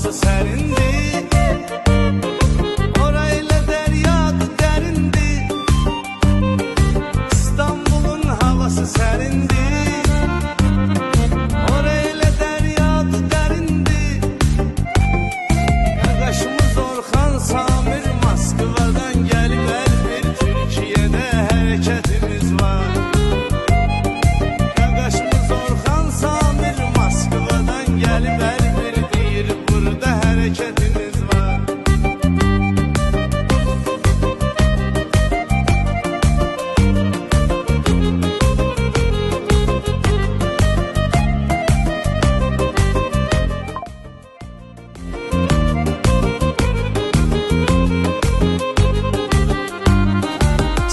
havası sərindi. Orayla dəryadı dərindi. İstanbulun havası sərindi. Orayla dəryadı dərindi. Qardaşımız Orxan Samir Moskvadan gəlib bir Türkiyədə hərəkətimiz var. Qardaşımız Orxan Samir Moskvadan gəlib bir deyir burada hərəkətimiz var.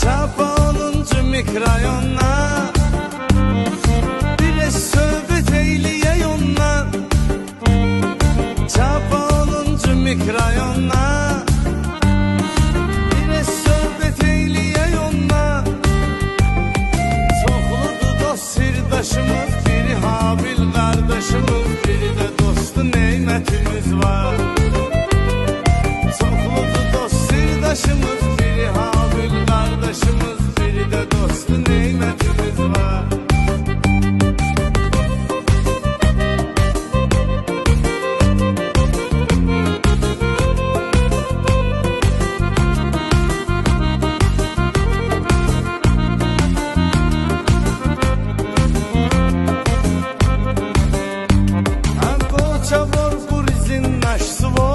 Çapa 10-cu mikrorayonuna biraz söhbət eyləyək ondan. Çapa 10-cu mikrorayonuna biraz söhbət eyləyək ondan. Çoxludur dost sirdaşımız, biri Habil qardaşımız, biri də dostu Neymətimiz var. Çoxludur dost sirdaşımız, biri Habil qardaşımız, biri də dostu Neymətimiz var. Koça vor kurizin naş svoj.